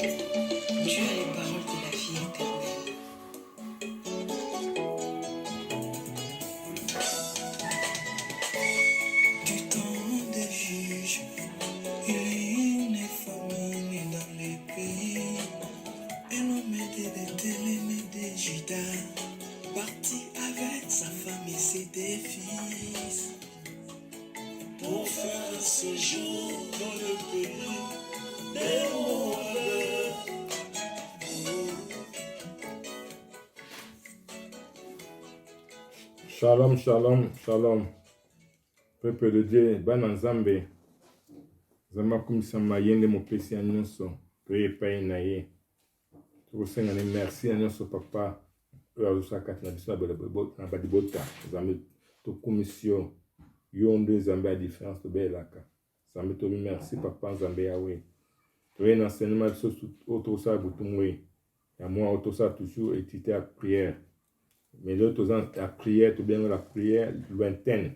Tu as les paroles de la vie éternelle. Du temps des juges, il y a une famine dans les pays. Un homme de Télémé de Juda, parti avec sa femme et ses deux fils, pour faire un séjour dans le pays des Moabais. Shalom, shalom, shalom. Peuple de Dieu, Bana Nzambe. Zama kumisama yende mopesi ya nyonso. Toye epai na ye. Tokosengana merci na nyonso papa. Oyo azosakati na biso na badibota. Nzambe tokumisi yo. Yo nde Nzambe ya différence tobelaka. Nzambe tobi merci papa Nzambe yawe. Toye na enseignement biso oyo tokosala butumwe. Ya moi oyo tosala toujours étudier la prière. Mais là, la prière, tout bien la prière lointaine,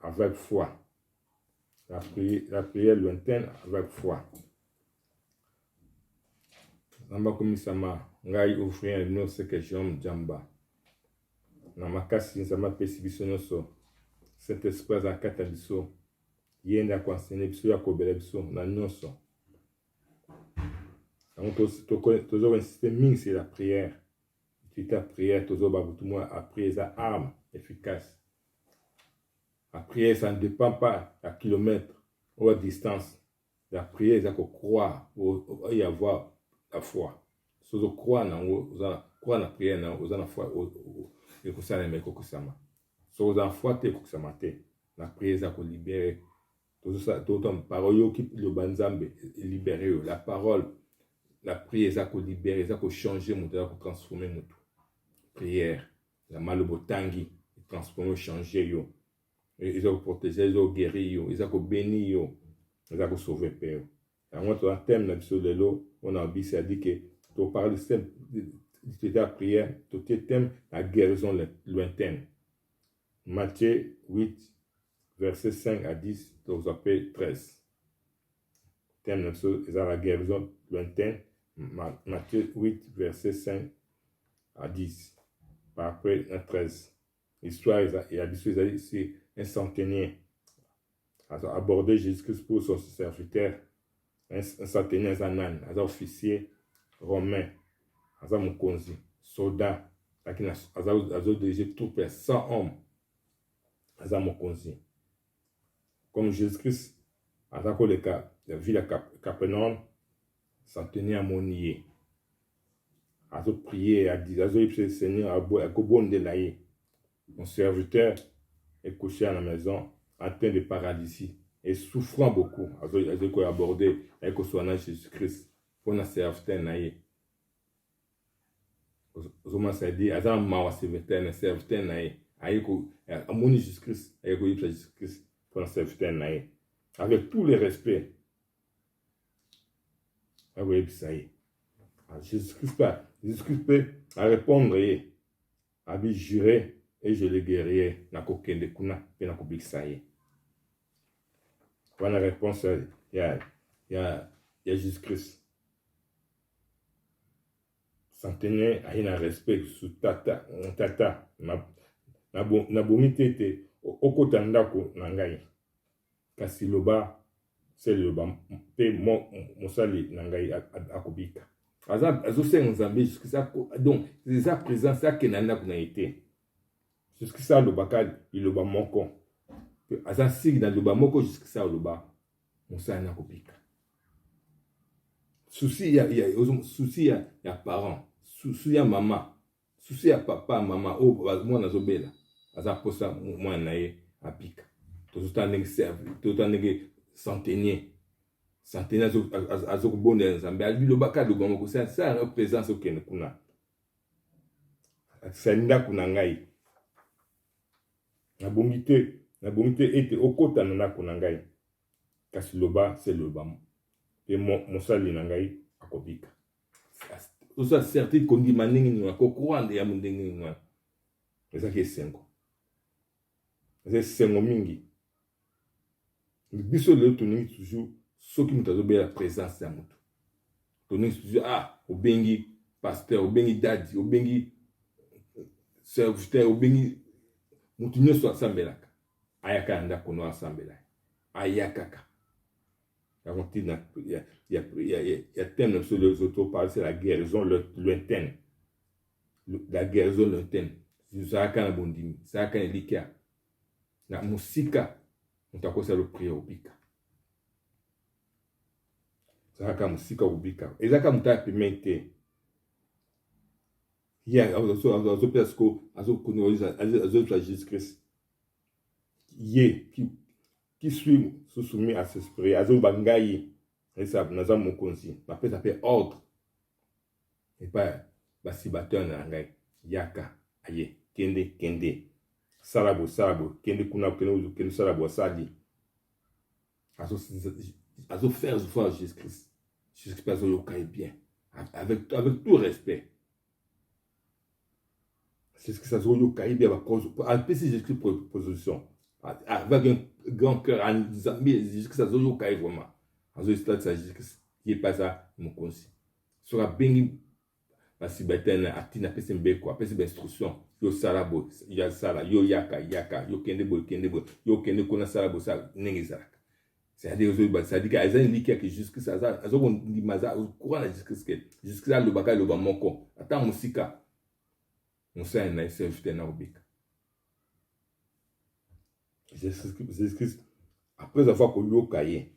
avec foi. La prière lointaine, avec foi. Namba komisama, ngai offrir no ce que j'aime jamba. Na makasi nzama pesi biso nyonso. Cet esprit à kata biso. Yenda kwa enseigner biso ya kobela biso na nyonso. Donc toujours insister mingi sur la prière. Tu ta prière, toujours moi à prière, ça arme efficace. La prière, ça ne dépend pas à kilomètres ou à distance. La prière, ça qu'on croit, il y avoir la foi. Si vous croyez dans la prière, vous avez la foi, et que ça n'est pas que ça m'a. Si vous avez la foi, c'est que ça m'a été. La prière, ça qu'on libère. Tout ça, tout le parole qui le banzambe libéré. La parole, la prière, ça qu'on libère, ça qu'on change, ça qu'on transforme tout. Prière, la malobotangi, transformer, changer yo. Ils ont protégé, ils ont guéri yo, ils ont béni yo, ils ont sauvé père. Et moi, tu as un thème là-dessus de l'eau, on a dit, ça dit que tu parles de la prière, tu thème la guérison lointaine. Matthieu 8, verset 5 à 10, tu vous appelez 13. Thème là-dessus, c'est la guérison lointaine. Matthieu 8, verset 5 à 10. Par après, un 13. L'histoire, il a dit, c'est un centenier. Il a abordé Jésus-Christ pour son serviteur. Un centenier, un âne, un officier romain, un mokonzi, soldat. Il a dirigé troupes, 100 hommes. Un mokonzi. Comme Jésus-Christ, il a vu la Capernaum, centenier à Monier. A prié, a dit, Seigneur, mon serviteur est couché à la maison, en train de paralysie, et souffrant beaucoup. Il a abordé avec le Jésus-Christ, pour notre serviteur. Zoma s'est dit, Azan Mawa serviteur, un serviteur, a moni Jésus-Christ, a Jésus-Christ, pour notre serviteur. Avec tout le respect. Jésus-Christ peut répondre à lui jurer et je le guérirai na kokende kuna pe na kobikisa ye. Voilà la réponse, il y a Jésus-Christ. Centenaire a un respect sous tata na bomite te okota ndako na ngai. Kasi loba c'est le loba pe mosali na ngai akobika. Donc, c'est ça présent, ça qui n'a pas été. C'est ce que ça le bakal, il le bat mon con. Asa sig dans le bas moko jusqu'à ça le bas. On sait n'a copika. Souci il y a parents, souci il y a maman, souci il y a papa, maman, oh moi na zobela. Asa posa moi nae apika. Tout ça n'est servi, tout ça n'est centenier. Centenaire azoko bonde nzambe ali lo baka lo bango ça représente ce que kuna senda kuna ngai na bongite ete okota na kuna ngai kasi loba c'est le bam et mosali na ngai akobika tout ça certain kondi maningi ni ko kwande ya mundengi ni ça qui est sengo c'est sengo mingi biso le tuni toujours soki mutu azobela présence ya mutu toningi toujours obengi pasteur obengi dadi obengi serviteur obengi mutu nyonso asambelaka ayaka na ndako no asambela ayakaka. Il y a thème sur les autres parler, c'est la guérison lointaine. La guérison lointaine. Zaka na bondimi, zaka na likia. Na musika, mutakosa le prier obika. Zaka musika obika. Ezaka muta pimente. Hier, azo pesko, azo konoiza, azo Jésus Christ. Qui suit soumis à ce esprit, azo bangayi. Et ça, nous avons mon conseil. Ma paix s'appelle ordre. Et pas basibateur na ngai. Yaka, aye, kende. Salabo, kende kuna, kende salabo, sali. Azo faire voir Jésus-Christ. Jésus-Christ, azo yokai bien. Avec tout respect. Jésus-Christ, azo yokai bien. Après, c'est Jésus-Christ pour position. Avec un grand cœur, Jésus-Christ, azo yokai vraiment. Azo stade ça Jésus-Christ. Qui est pas ça, mon conseil. Sera bengi. Parce que atina pese mbeko apese instruction yo salabo ya sala yo yaka yo kende bo yo kende kona salabo sa nengezaka c'est-à-dire que azan likia que jusque ça azo ndi maza courant la jusque ça le baka le ba moko ata musika musa na serviteur na obika Jésus après avoir ko yo kaye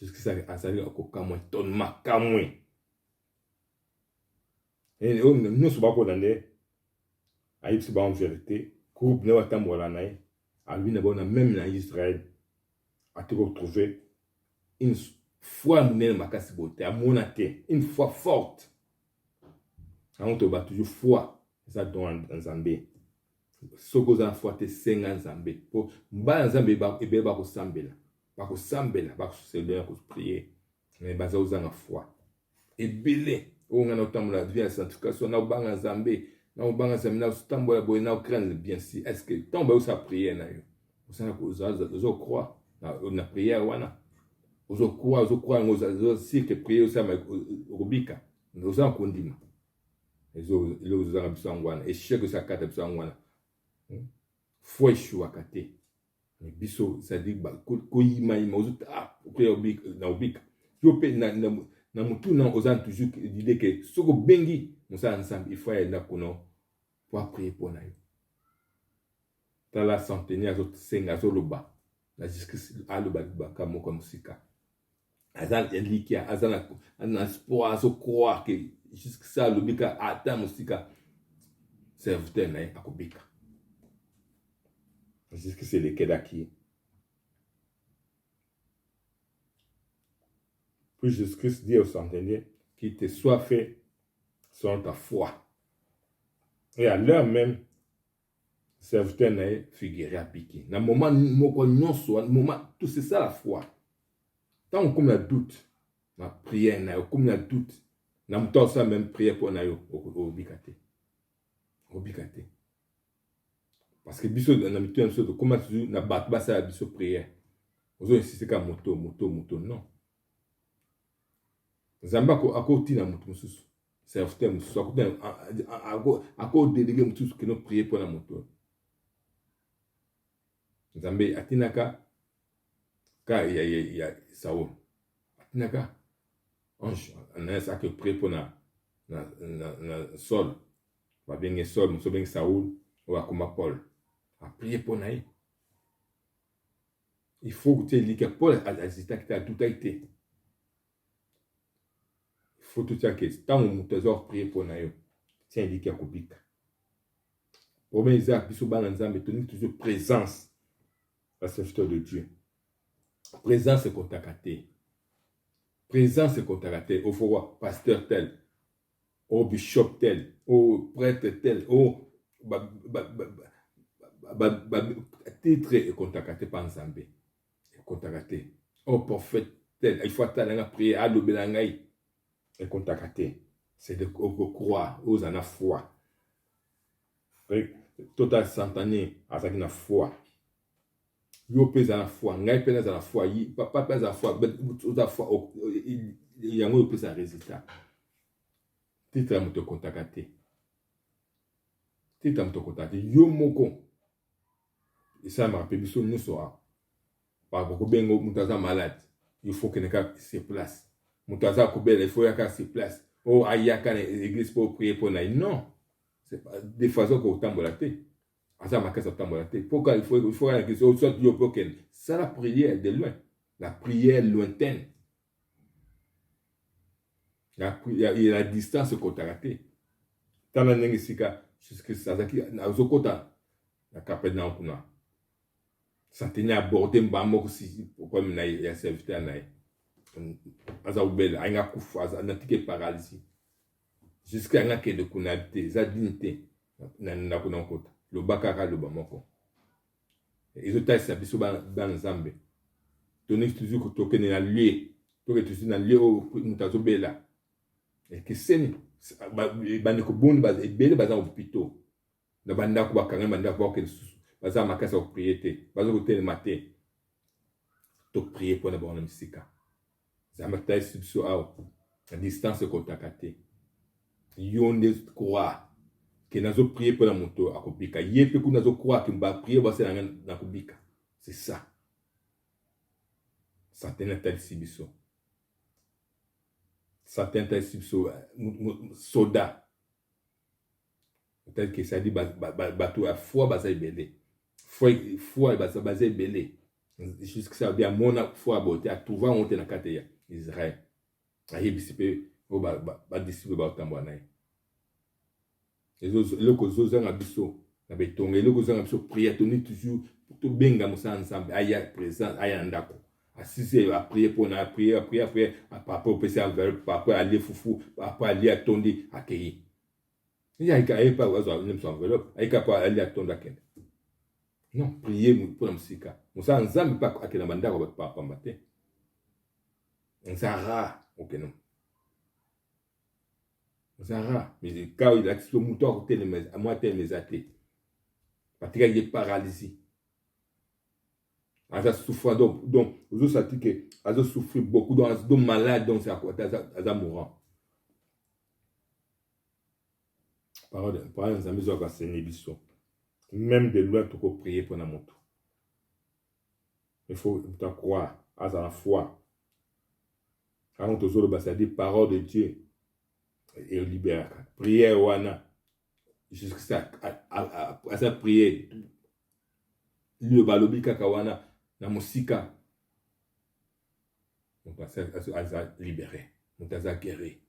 jusque ça azali ko kamwe tonma kamwe. Et nous sommes pas condamnés à y en vérité. Groupe ne va pas m'oublier. À lui, nous avons même en Israël à te retrouver une foi menée ma casse beauté à monaté une foi forte. On te bat toujours foi ça dans Zambie. Soko za foi te senga Zambie. Pour ba Zambie ba ebe ba ko sambela. Ba ko se donner ko prier. Mais ba za uzanga foi. Et belé on a notamment la vie à sanctification, on a banga Zambé, on a banga Zambé, on a tambola boy, on a craindre bien si. Est-ce que tant que ça prière na yo, on croit, on a prière wana, on croit, on si que prière ça mais robika, on a kondima, les autres ont besoin wana, et chaque ça kata besoin wana, foi chou akate, mais biso ça dit ko yima on prière obika na obika, yo pe na mutu na ozan toujours l'idée que soko bengi musa ensemble il faut aller là kono pour prier pour na yo tala centenaire azot senga zoloba la jusqu'à aloba baka moko musika azan elikia azan na espoir azo croire que jusqu'à ça lobika ata musika serviteur na akobika jusqu'à c'est le kedaki. Puis Jésus-Christ dit au centenier qu'il te soit fait selon ta foi. Et à l'heure même, serviteur n'a figuré à piquer. Dans le moment tout c'est ça la foi. Tant qu'on a doute, la prière n'a comme la doute, n'a pas ça même prière pour n'a au bicate. Parce que biso dans la mutuelle de comment tu n'a pas ça biso prière. Vous insistez qu'à moto non. Zamba ako tina mutu mususu serviteur mususu ako délégué mususu que nous prier pour la moto. Zambe atinaka ka ya Saul atinaka ange ana ça que prier pour na Saul va bien Saul muso bien Saul ou akoma Paul a prier pour naï. Il faut que tu lis que Paul a hésité que tout a été. Faut tout ça que tant on t'azor prier pour naïo tiens dit qu'il y a kubika premier Isaac biso bana nzambe tenir toujours présence la serviteur de Dieu présence et contacté au foyer pasteur tel au bishop tel au prêtre tel au titre et contacté par nzambe contacté au prophète tel il faut attendre prier à l'obelangai et contacter, c'est de croire aux en a foi. Total centenaire, avec la foi. yo pesa la foi ngai pesa za la foi papa pesa la foi za foi yango yo pesa résultat titra moto contacté yo moko ça m'a rappelé biso nyonso par rapport bengo moto aza malade il faut que neka se place moto aza kobela il faut yaka se place oh ayaka na église pour prier pour na non c'est pas des façons ko tambola te asa makasa tambola te pourquoi il faut que soit yo poken ça la prière de loin la prière lointaine la distance contacté tala ndenge sika jusque ça zaki na zokota na kapel na kuna ça tenait aborder mbamo si comme na ya serviteur na aza ubela ainga kufa aza natike paralysie jusqu'à nga ke de kunabite za dignité na kuna kota lo bakaka lo bamoko ezota sabiso ba nzambe tonique toujours que tokene na lieu to que tu na lieu o mutazobela et que seni bande ko bonde ba ebele baza hôpital na banda ko bakanga banda ko ke baza makasa ko prier te baza ko tele matin to prier pour na bona misika za matai subso a à distance contacté yonde croire que nazo prier pour la moto akobika yepe ku nazo croire que mba prier ba sela na kubika c'est ça certains tel sibiso certains tel sibiso soda tel que ça dit bateau à foi baza belé foi baza belé jusque ça bien mona foi boté à trouver on te na kateya Israël ayebisipe o ba disciple ba tambwa naye le kozozanga biso na betonga le kozozanga biso prière toni toujours to benga musa ensemble aya présent aya ndako asise a prier pour na prière papa au pesa enveloppe papa aller foufou papa aller atondi akei il a pas wazo nem son enveloppe aika pas aller atonda ken non prier pour la musika musa ensemble pas akena mandako ba papa matin nzara okeno Zara, mais quand il a dit le mouton à côté de mes, à moi tel mes athées, parce qu'il est paralysé. Il a souffert donc vous savez que il a souffert beaucoup donc malade donc c'est à quoi il mourant. Parole des amis ont passé une même de loin tu peux prier pour la moto. Il faut croire à la foi. Quand tu as le dit parole de Dieu. Et libère prière wana jusqu'à ça à sa prière le balobi kaka wana na musika on passe à libérer on t'a guéri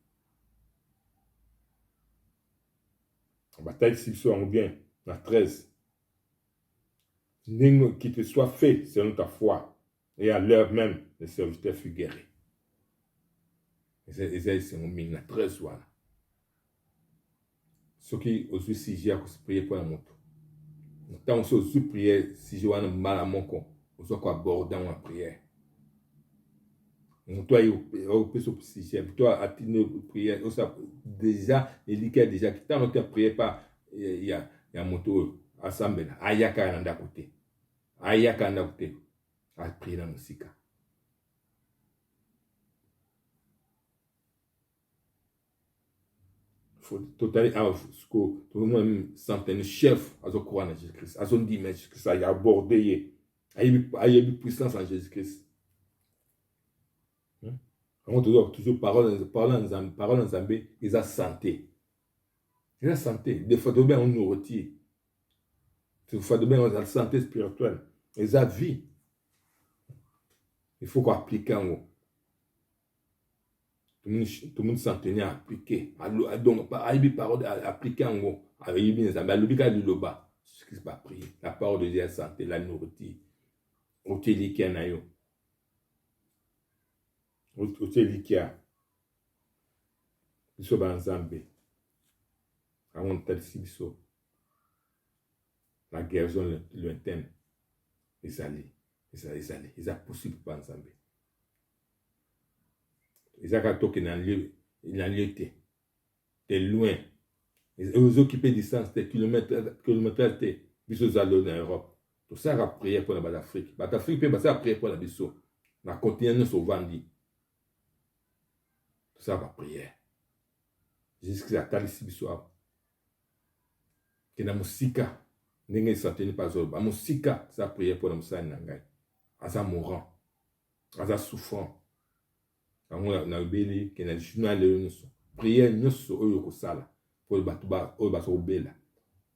on bataille s'ils sont bien la 13 n'ing qui te soit fait selon ta foi et à l'heure même le serviteur fut guéri et c'est mon mine la 13 wana ce qui aussi si j'ai à prier pour la moto. Tant on se prier si j'ai un mal à mon con, on soit quoi aborder en prière. Toi il peut se si j'ai toi à une prière déjà il dit qu'il déjà qui tant on te prier pas il y a moto assemblée ayaka nda côté ayaka nda côté à prier dans musique. Totalement tout le monde centaine chef à ce courant de Jésus-Christ à son dimanche que ça y a abordé aïe puissance en Jésus-Christ on toujours parole en Zambie ils ont santé des fois de bien on nous retire des fois de bien on a santé spirituelle ils ont vie il faut qu'on applique en haut. Tout le monde s'en tenait à appliquer. Donc, il parole à appliquer en gros. Il y a le loba. Ce qui se passe prier. La parole de Dieu, la santé, la nourriture. Au télikia na yo. Au télikia. Biso banzambe. Avant tel sibiso. La guérison lointaine. Ils ont possible banzambe. Ils ont toqué dans le lieu de loin. Ils ont occupé distance de kilomètres, puis ils ont allé en Europe. ça la prière pour l'Afrique. L'Afrique peut passer la prière pour la biso. La continent nous sauvandi. Tout ça la prière. Jusqu'à talisi biso. Que na musika ndenge santeni pas zoba. Musika ça prière pour la musani nangai. Asa mourant. Asa souffrant. Quand na beli que na journal nous prière nous oyo ko sala pour batuba oyo baso bela.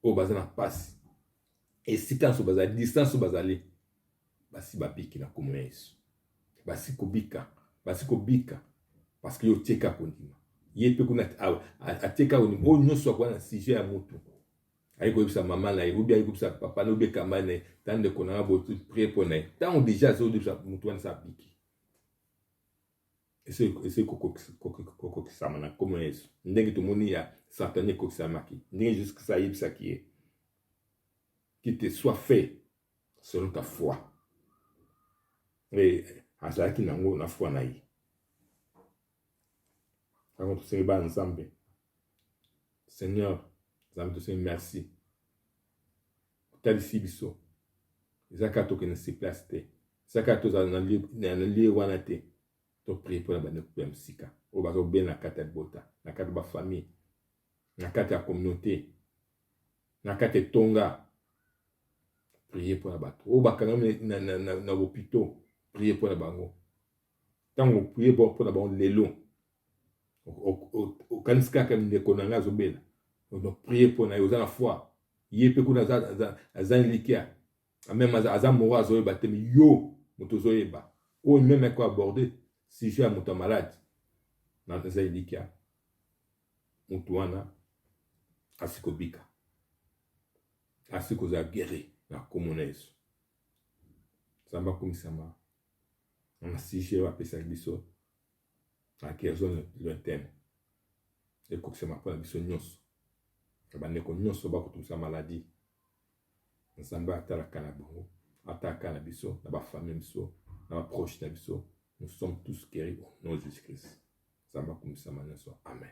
Oyo bazana passe. Et si quand baza distance bazali basi babiki na komona Yesu. Basi kobika parce que yo teka kondima. Ye pe kuna ateka kondima o nyonso kwa na sujet ya mutu. Aiko bisa mama na ye, ou bien aiko bisa papa na obe kamane tant de kona bo prier pour na. Tant déjà zo de mutu wana sa biki. Et c'est koko kisama na komona Yesu. Ndenge to moni ya satané ko kisamaki. Ndenge jusque ça yebisa qui est. Qu'il te soit fait selon ta foi. Et azalaki nango na foi na ye. Quand tu sais ensemble. Seigneur, nous te disons merci. Talisi biso. Zakato que ne se place te. Zakato na lieu wana te. To prier pour la bande pour msika. O ba zo ben na kata bota, na kata ba famille, na kata communauté, na kata tonga. Priez pour la bateau. O ba kana na hôpital, priez pour la bango. Tant on prier pour la bango lelo. O kanska kam ne konanga zo bela. Donc priez pour na yoza na foi. Yepe kuna za likia. Même aza mora zo ba temi yo moto zo yeba. O même quoi aborder si j'ai un moto malade. Na za likia. Mutuana asikobika. Asiko za guéri na komona Yesu. Samba komisama. On a si j'ai wa pesa biso. A zone lointaine. Et que c'est ma première biso nyonso. Bandeko nyonso bakotumisa maladie. Nzambe atala kana bongo, ataka na biso, na ba famille biso, na ba proche na biso. Nous sommes tous guéris au nom de Jésus-Christ. Nzambe akumisa nyonso. Amen.